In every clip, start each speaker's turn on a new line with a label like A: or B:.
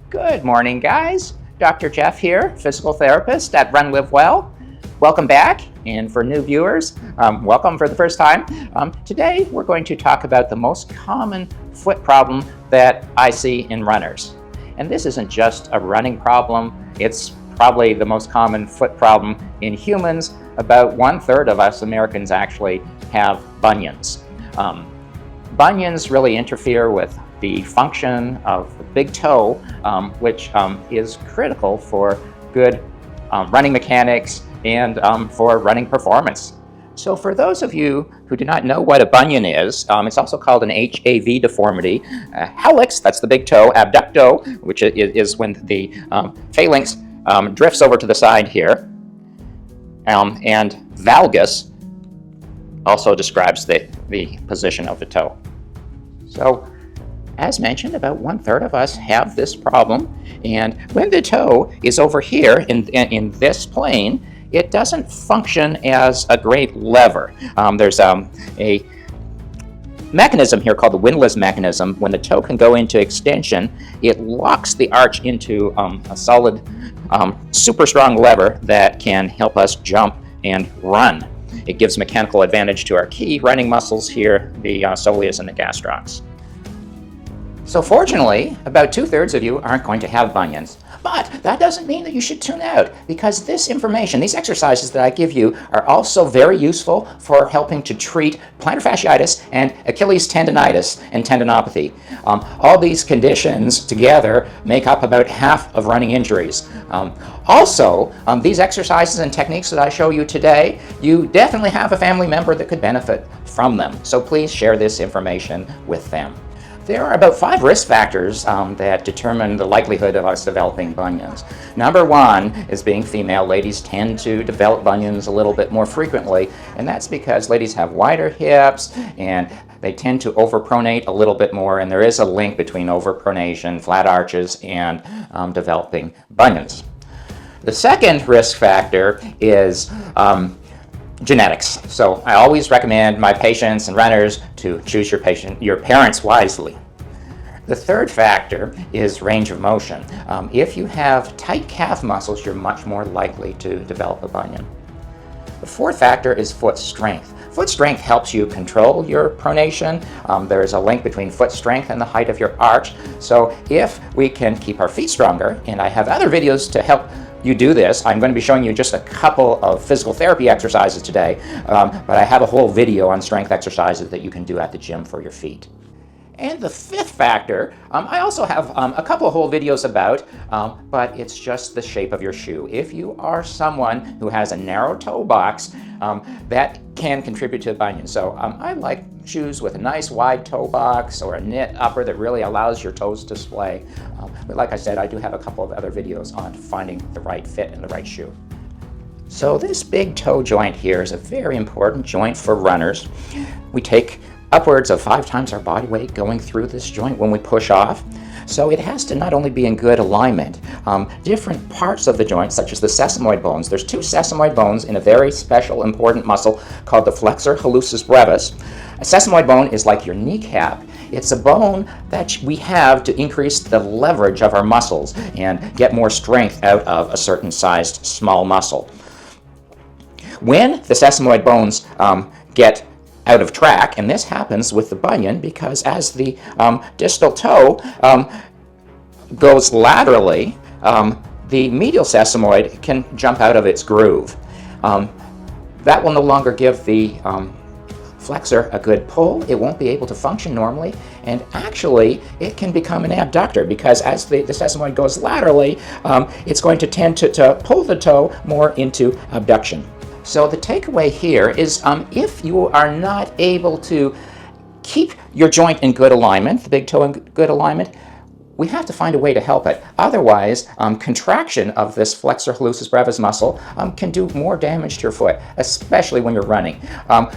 A: Good morning, guys. Dr. Jeff here, physical therapist at Run Live Well. Welcome back, and for new viewers, welcome for the first time. Today, we're going to talk about the most common foot problem that I see in runners. And this isn't just a running problem, it's probably the most common foot problem in humans. About 1/3 of us Americans actually have bunions. Bunions really interfere with the function of the big toe, which is critical for good running mechanics and for running performance. So for those of you who do not know what a bunion is, it's also called an HAV deformity. Hallux, that's the big toe. Abducto, which is when the phalanx drifts over to the side here. And valgus also describes the position of the toe. So, as mentioned, about 1/3 of us have this problem, and when the toe is over here in this plane, it doesn't function as a great lever. There's a mechanism here called the windlass mechanism. When the toe can go into extension, it locks the arch into a solid, super strong lever that can help us jump and run. It gives mechanical advantage to our key running muscles here, the soleus and the gastrocs. So fortunately, about 2/3 of you aren't going to have bunions. But that doesn't mean that you should tune out, because this information, these exercises that I give you, are also very useful for helping to treat plantar fasciitis and Achilles tendonitis and tendinopathy. All these conditions together make up about half of running injuries. Also, these exercises and techniques that I show you today, you definitely have a family member that could benefit from them. So please share this information with them. There are about 5 risk factors that determine the likelihood of us developing bunions. Number 1 is being female. Ladies tend to develop bunions a little bit more frequently, and that's because ladies have wider hips and they tend to overpronate a little bit more, and there is a link between overpronation, flat arches, and developing bunions. The second risk factor is genetics. So I always recommend my patients and runners to choose your parents wisely. The third factor is range of motion. If you have tight calf muscles, you're much more likely to develop a bunion. The fourth factor is foot strength. Foot strength helps you control your pronation. There's a link between foot strength and the height of your arch. So if we can keep our feet stronger, and I have other videos to help you do this. I'm going to be showing you just a couple of physical therapy exercises today, but I have a whole video on strength exercises that you can do at the gym for your feet. And the fifth factor, I also have a couple of whole videos about, but it's just the shape of your shoe. If you are someone who has a narrow toe box, that can contribute to a bunion. So I like shoes with a nice wide toe box or a knit upper that really allows your toes to splay. But like I said, I do have a couple of other videos on finding the right fit and the right shoe. So this big toe joint here is a very important joint for runners. We take upwards of 5 times our body weight going through this joint when we push off. So it has to not only be in good alignment, different parts of the joint, such as the sesamoid bones. There's 2 sesamoid bones in a very special important muscle called the flexor hallucis brevis. A sesamoid bone is like your kneecap. It's a bone that we have to increase the leverage of our muscles and get more strength out of a certain sized small muscle. When the sesamoid bones get out of track, and this happens with the bunion because as the distal toe goes laterally, the medial sesamoid can jump out of its groove. That will no longer give the flexor a good pull. It won't be able to function normally, and actually it can become an abductor because as the sesamoid goes laterally, it's going to tend to pull the toe more into abduction. So the takeaway here is if you are not able to keep your joint in good alignment, the big toe in good alignment, we have to find a way to help it. Otherwise, contraction of this flexor hallucis brevis muscle can do more damage to your foot, especially when you're running.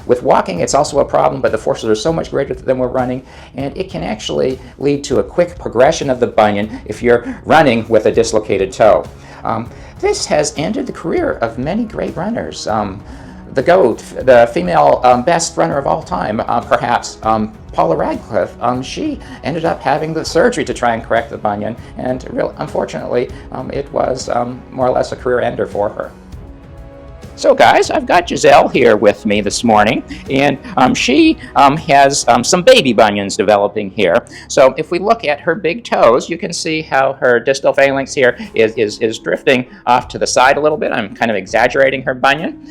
A: With walking, it's also a problem, but the forces are so much greater than we're running, and it can actually lead to a quick progression of the bunion if you're running with a dislocated toe. This has ended the career of many great runners. the GOAT, the female best runner of all time, perhaps, Paula Radcliffe, she ended up having the surgery to try and correct the bunion, and unfortunately, it was more or less a career ender for her. So guys, I've got Giselle here with me this morning, and she has some baby bunions developing here. So if we look at her big toes, you can see how her distal phalanx here is drifting off to the side a little bit. I'm kind of exaggerating her bunion.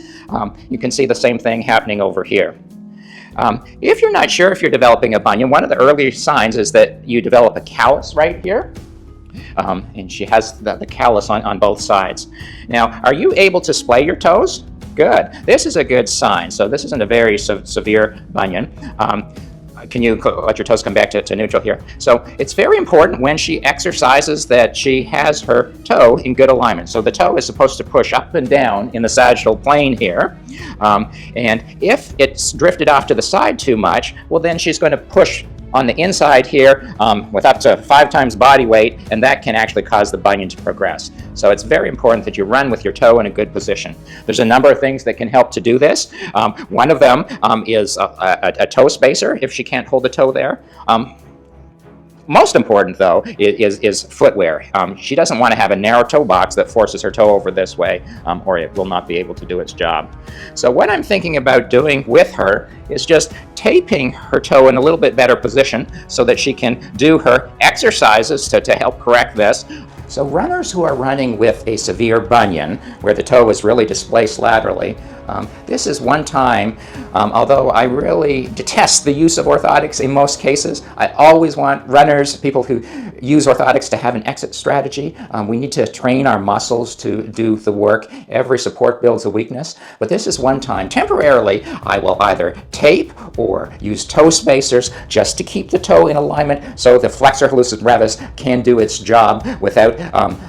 A: You can see the same thing happening over here. If you're not sure if you're developing a bunion, one of the early signs is that you develop a callus right here. And she has the callus on both sides. Now, are you able to splay your toes? Good. This is a good sign. So this isn't a very severe bunion. Can you let your toes come back to neutral here? So it's very important when she exercises that she has her toe in good alignment. So the toe is supposed to push up and down in the sagittal plane here. And if it's drifted off to the side too much, well, then she's going to push on the inside here with up to 5 times body weight, and that can actually cause the bunion to progress. So it's very important that you run with your toe in a good position. There's a number of things that can help to do this. One of them is a toe spacer, if she can't hold the toe there. Most important, though, is footwear. She doesn't want to have a narrow toe box that forces her toe over this way, or it will not be able to do its job. So what I'm thinking about doing with her is just taping her toe in a little bit better position so that she can do her exercises to help correct this. So runners who are running with a severe bunion, where the toe is really displaced laterally, this is one time, although I really detest the use of orthotics in most cases, I always want runners, people who use orthotics, to have an exit strategy. We need to train our muscles to do the work. Every support builds a weakness. But this is one time. Temporarily, I will either tape or use toe spacers just to keep the toe in alignment so the flexor hallucis brevis can do its job without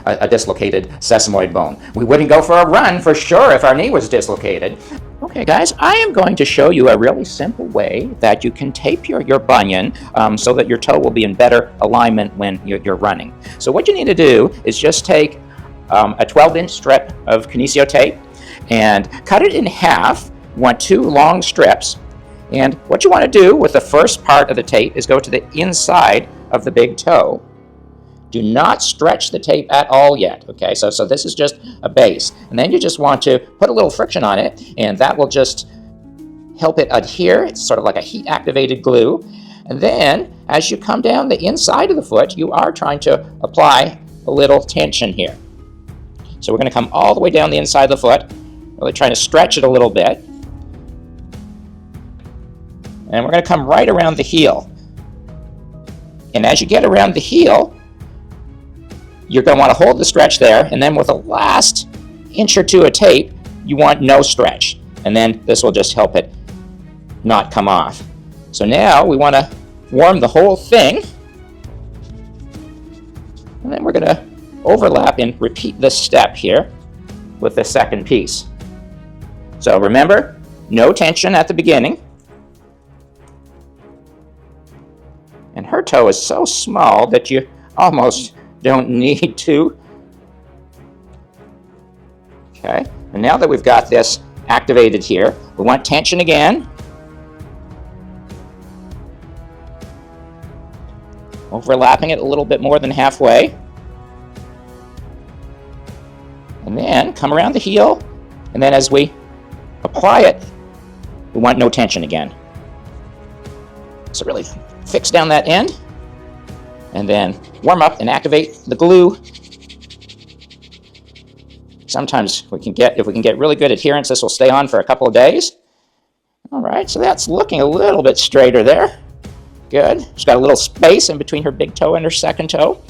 A: a dislocated sesamoid bone. We wouldn't go for a run for sure if our knee was dislocated. Okay guys, I am going to show you a really simple way that you can tape your bunion so that your toe will be in better alignment when you're running. So what you need to do is just take a 12-inch strip of kinesio tape and cut it in half. You want 2 long strips, and what you want to do with the first part of the tape is go to the inside of the big toe. Do not stretch the tape at all yet, okay? So this is just a base. And then you just want to put a little friction on it, and that will just help it adhere. It's sort of like a heat-activated glue. And then, as you come down the inside of the foot, you are trying to apply a little tension here. So we're going to come all the way down the inside of the foot, really trying to stretch it a little bit. And we're going to come right around the heel. And as you get around the heel, you're going to want to hold the stretch there, and then with the last inch or 2 of tape, you want no stretch. And then this will just help it not come off. So now we want to warm the whole thing. And then we're going to overlap and repeat this step here with the second piece. So remember, no tension at the beginning. And her toe is so small that you almost don't need to. Okay, and now that we've got this activated here, we want tension again. Overlapping it a little bit more than halfway. And then come around the heel, and then as we apply it, we want no tension again. So really fix down that end, and then warm up and activate the glue. Sometimes if we can get really good adherence, this will stay on for a couple of days. All right, so that's looking a little bit straighter there. Good. She's got a little space in between her big toe and her second toe.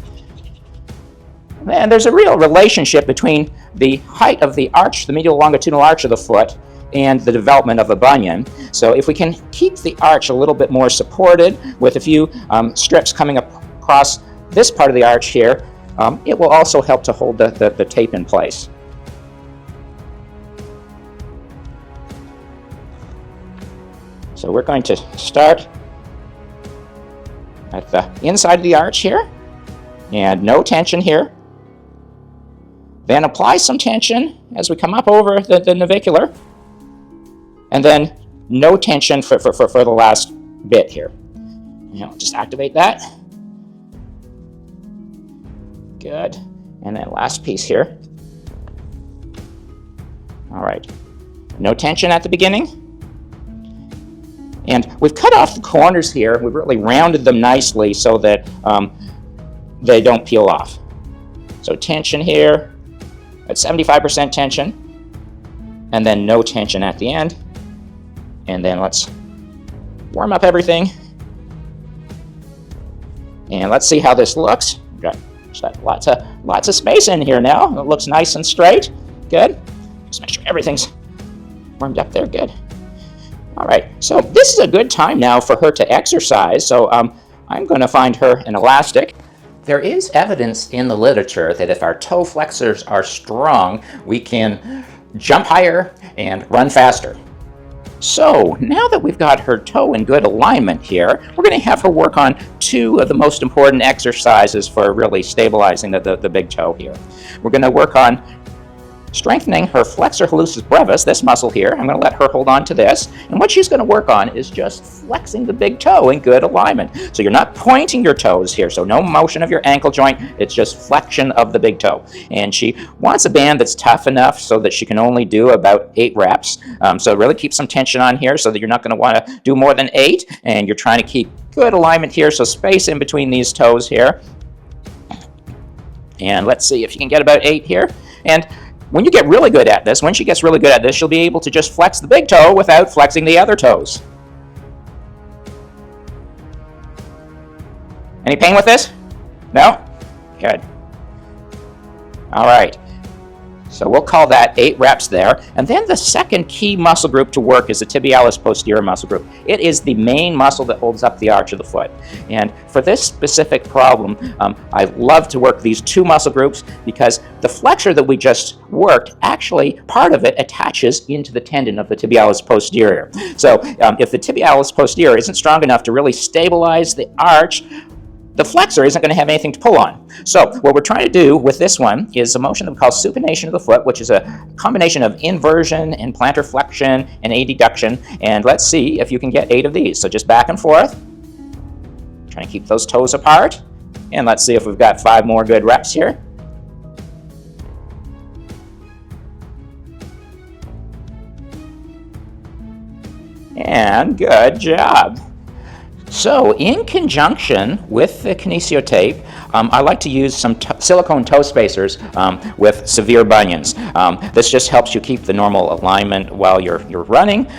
A: And there's a real relationship between the height of the arch, the medial longitudinal arch of the foot, and the development of a bunion. So if we can keep the arch a little bit more supported with a few strips coming across this part of the arch here, it will also help to hold the tape in place. So we're going to start at the inside of the arch here, and no tension here. Then apply some tension as we come up over the navicular. And then no tension for the last bit here. Just activate that. Good. And then last piece here. All right. No tension at the beginning. And we've cut off the corners here. We've really rounded them nicely so that they don't peel off. So tension here at 75% tension. And then no tension at the end. And then let's warm up everything. And let's see how this looks. We've got lots of space in here now. It looks nice and straight. Good. Just make sure everything's warmed up there. Good. All right. So this is a good time now for her to exercise. So I'm going to find her an elastic. There is evidence in the literature that if our toe flexors are strong, we can jump higher and run faster. So now that we've got her toe in good alignment here, we're going to have her work on two of the most important exercises for really stabilizing the big toe here. We're going to work on strengthening her flexor hallucis brevis, this muscle here. I'm going to let her hold on to this. And what she's going to work on is just flexing the big toe in good alignment. So you're not pointing your toes here, so no motion of your ankle joint. It's just flexion of the big toe. And she wants a band that's tough enough so that she can only do about 8 reps. So really keep some tension on here so that you're not going to want to do more than 8. And you're trying to keep good alignment here, so space in between these toes here. And let's see if you can get about 8 here. And when you get really good at this, when she gets really good at this, she'll be able to just flex the big toe without flexing the other toes. Any pain with this? No? Good. All right. So we'll call that 8 reps there. And then the second key muscle group to work is the tibialis posterior muscle group. It is the main muscle that holds up the arch of the foot. And for this specific problem, I love to work these 2 muscle groups because the flexor that we just worked, actually part of it attaches into the tendon of the tibialis posterior. So if the tibialis posterior isn't strong enough to really stabilize the arch, the flexor isn't going to have anything to pull on. So what we're trying to do with this one is a motion that we call supination of the foot, which is a combination of inversion and plantar flexion and adduction. And let's see if you can get 8 of these. So just back and forth. Trying to keep those toes apart. And let's see if we've got 5 more good reps here. And good job. So in conjunction with the kinesio tape, I like to use some silicone toe spacers with severe bunions. This just helps you keep the normal alignment while you're running.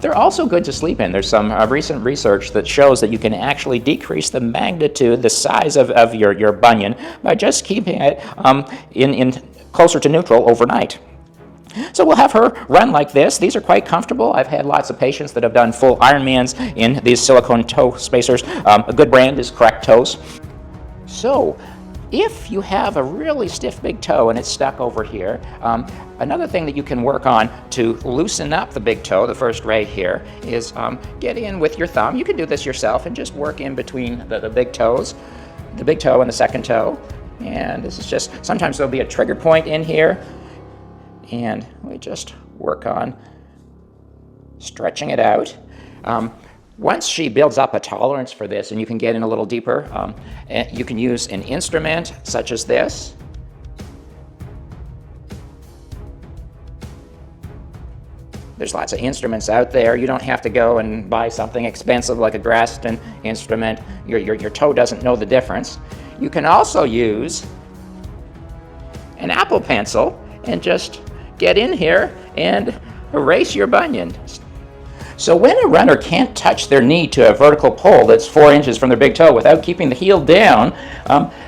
A: They're also good to sleep in. There's some recent research that shows that you can actually decrease the magnitude, the size of your bunion by just keeping it in closer to neutral overnight. So we'll have her run like this. These are quite comfortable. I've had lots of patients that have done full Ironmans in these silicone toe spacers. A good brand is Correct Toes. So if you have a really stiff big toe and it's stuck over here, another thing that you can work on to loosen up the big toe, the first ray here, is get in with your thumb. You can do this yourself and just work in between the big toes, the big toe and the second toe. And this is just, sometimes there'll be a trigger point in here. And we just work on stretching it out. Once she builds up a tolerance for this, and you can get in a little deeper, you can use an instrument such as this. There's lots of instruments out there. You don't have to go and buy something expensive like a Graston instrument. Your toe doesn't know the difference. You can also use an Apple pencil and just get in here and erase your bunion. So when a runner can't touch their knee to a vertical pole that's 4 inches from their big toe without keeping the heel down,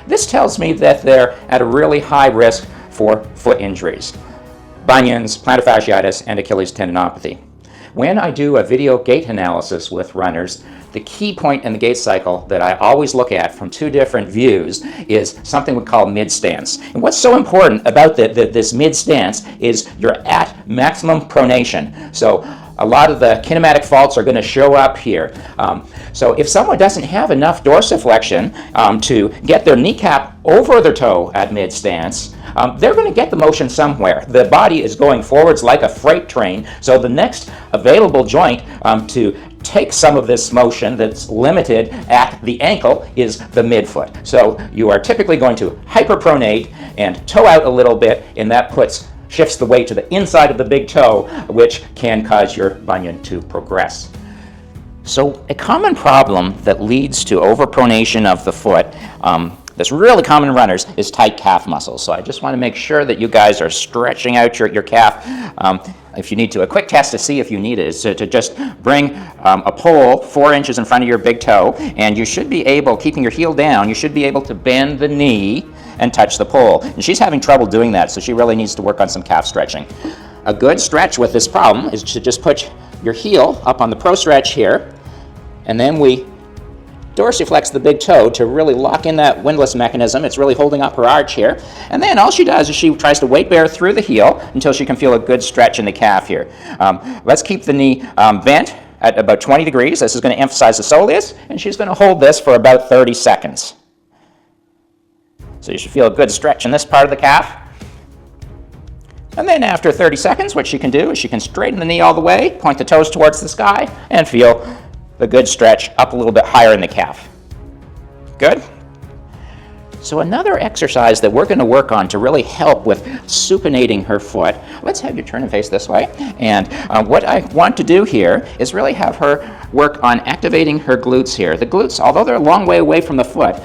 A: this tells me that they're at a really high risk for foot injuries, bunions, plantar fasciitis, and Achilles tendinopathy. When I do a video gait analysis with runners, the key point in the gait cycle that I always look at from 2 different views is something we call mid-stance. And what's so important about this mid-stance is you're at maximum pronation. So a lot of the kinematic faults are going to show up here. So if someone doesn't have enough dorsiflexion to get their kneecap over their toe at mid-stance, they're going to get the motion somewhere. The body is going forwards like a freight train, so the next available joint to take some of this motion that's limited at the ankle is the midfoot. So you are typically going to hyperpronate and toe out a little bit, and that shifts the weight to the inside of the big toe, which can cause your bunion to progress. So a common problem that leads to overpronation of the foot that's really common in runners is tight calf muscles. So I just want to make sure that you guys are stretching out your calf. If you need to, a quick test to see if you need it is to just bring a pole 4 inches in front of your big toe, and you should be able, keeping your heel down, you should be able to bend the knee and touch the pole. And she's having trouble doing that, so she really needs to work on some calf stretching. A good stretch with this problem is to just put your heel up on the pro stretch here, and then we dorsiflex the big toe to really lock in that windlass mechanism. It's really holding up her arch here. And then all she does is she tries to weight bear through the heel until she can feel a good stretch in the calf here. Let's keep the knee bent at about 20 degrees. This is going to emphasize the soleus, and she's going to hold this for about 30 seconds. So you should feel a good stretch in this part of the calf. And then after 30 seconds, what she can do is she can straighten the knee all the way, point the toes towards the sky, and feel the good stretch up a little bit higher in the calf. Good? So another exercise that we're going to work on to really help with supinating her foot, let's have you turn and face this way. And what I want to do here is really have her work on activating her glutes here. The glutes, although they're a long way away from the foot,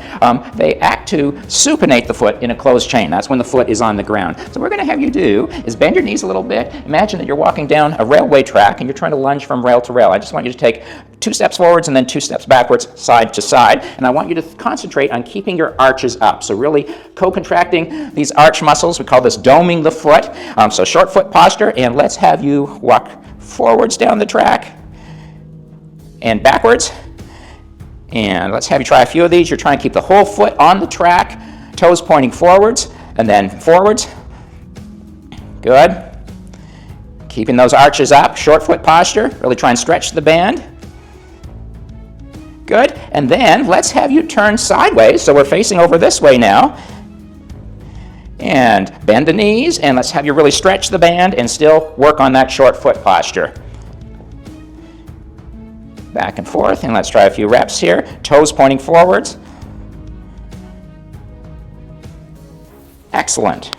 A: they act to supinate the foot in a closed chain. That's when the foot is on the ground. So what we're going to have you do is bend your knees a little bit. Imagine that you're walking down a railway track and you're trying to lunge from rail to rail. I just want you to take 2 steps forwards and then 2 steps backwards, side to side. And I want you to concentrate on keeping your arches up. So really co-contracting these arch muscles. We call this doming the foot. So short foot posture, and let's have you walk forwards down the track and backwards. And let's have you try a few of these. You're trying to keep the whole foot on the track, toes pointing forwards and then forwards. Good. Keeping those arches up, short foot posture. Really try and stretch the band. Good. And then let's have you turn sideways. So we're facing over this way now. And bend the knees, and let's have you really stretch the band and still work on that short foot posture. Back and forth, and let's try a few reps here. Toes pointing forwards. Excellent.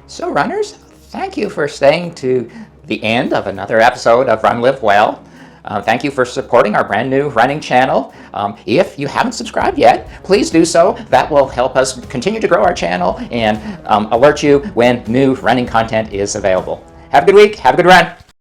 A: So runners, thank you for staying to the end of another episode of Run Live Well. Thank you for supporting our brand new running channel. If you haven't subscribed yet, please do so. That will help us continue to grow our channel and alert you when new running content is available. Have a good week. Have a good run.